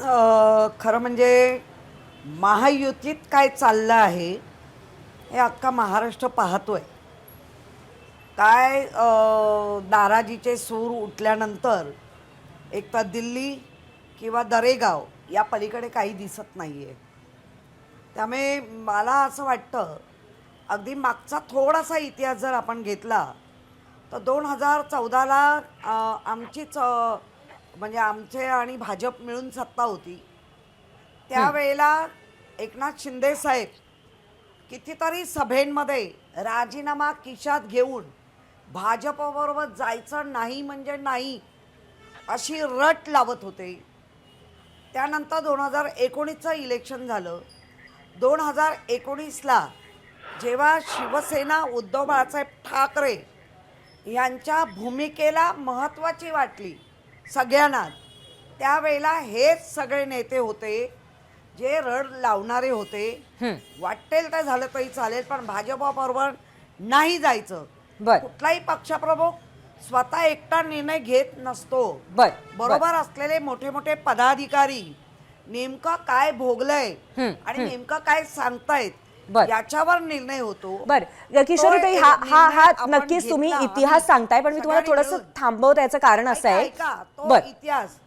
खरं म्हणजे महायुतीत काय चाललं आहे हे अख्खा महाराष्ट्र पाहतोय. काय नाराजीचे सूर उठल्यानंतर एक तर दिल्ली किंवा दरेगाव या पलीकडे काही दिसत नाही आहे. त्यामुळे मला असं वाटतं अगदी मागचा थोडासा इतिहास जर आपण घेतला तर 2014ला आमचीच म्हणजे आमचे आणि भाजप मिळून सत्ता होती. त्यावेळेला एकनाथ शिंदे साहेब कितीतरी सभेंमध्ये राजीनामा खिशात घेऊन भाजपबरोबर जायचं नाही म्हणजे नाही अशी रट लावत होते. त्यानंतर 2019चं इलेक्शन झालं. 2019ला जेव्हा शिवसेना उद्धव बाळासाहेब ठाकरे यांच्या भूमिकेला महत्त्वाची वाटली सगळ्यांनाच, त्यावेळेला हेच सगळे नेते होते जे रड लावणारे होते. वाटेल तर झालं तरी चालेल पण भाजपबरोबर नाही जायचं. कुठलाही पक्षप्रमुख स्वतः एकटा निर्णय घेत नसतो. बरोबर असलेले मोठे मोठे पदाधिकारी नेमकं काय भोगलंय आणि नेमकं काय सांगतायत याच्यावर निर्णय होतो. बरं किशोरीताई, हा नक्कीच तुम्ही इतिहास सांगताय पण मी तुम्हाला थोडंसं थांबवतो. याचं कारण असं आहे तो इतिहास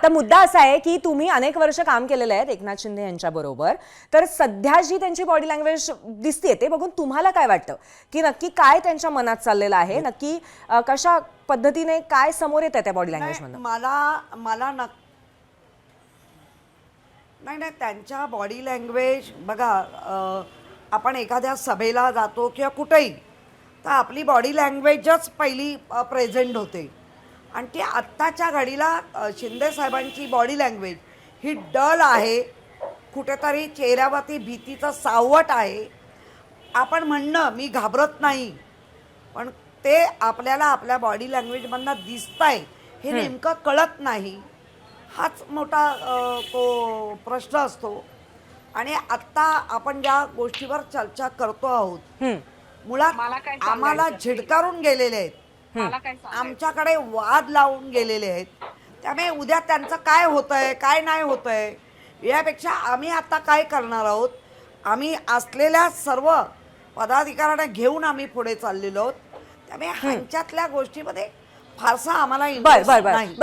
तर मुद्दा असा आहे की तुम्ही अनेक वर्ष काम केलेलं आहे एकनाथ शिंदे यांच्या बरोबर. तर सध्या जी त्यांची बॉडी लँग्वेज दिसते ते बघून तुम्हाला काय वाटतं की नक्की काय त्यांच्या मनात चाललेलं आहे, नक्की कशा पद्धतीने काय समोर येत आहे त्या बॉडी लँग्वेज मधून? मला नाही त्यांच्या बॉडी लँग्वेज बघा, आपण एखाद्या सभेला जातो किंवा कुठेही तर आपली बॉडी लँग्वेजच पहिली प्रेझेंट होते आणि ती आत्ताच्या घडीला शिंदे साहेबांची बॉडी लँग्वेज ही डल आहे. कुठेतरी चेहऱ्यावरती भीतीचं सावट आहे. आपण म्हणणं मी घाबरत नाही पण ते आपल्याला आपल्या बॉडी लँग्वेजमधनं दिसतंय हे नेमकं कळत नाही. हाच मोठा तो प्रश्न असतो. आणि आत्ता आपण ज्या गोष्टीवर चर्चा करतो आहोत मुळात आम्हाला झिडकारून गेलेले आहेत, आमच्याकडे वाद लावून गेलेले आहेत. त्यामुळे उद्या त्यांचं काय होतंय काय नाही होतंय यापेक्षा आम्ही आता काय करणार आहोत, आम्ही असलेल्या सर्व पदाधिकाऱ्यांना घेऊन आम्ही पुढे चाललेलो आहोत. त्यामुळे ह्यांच्यातल्या गोष्टीमध्ये फारसा आम्हाला इंटरेस्ट नाही.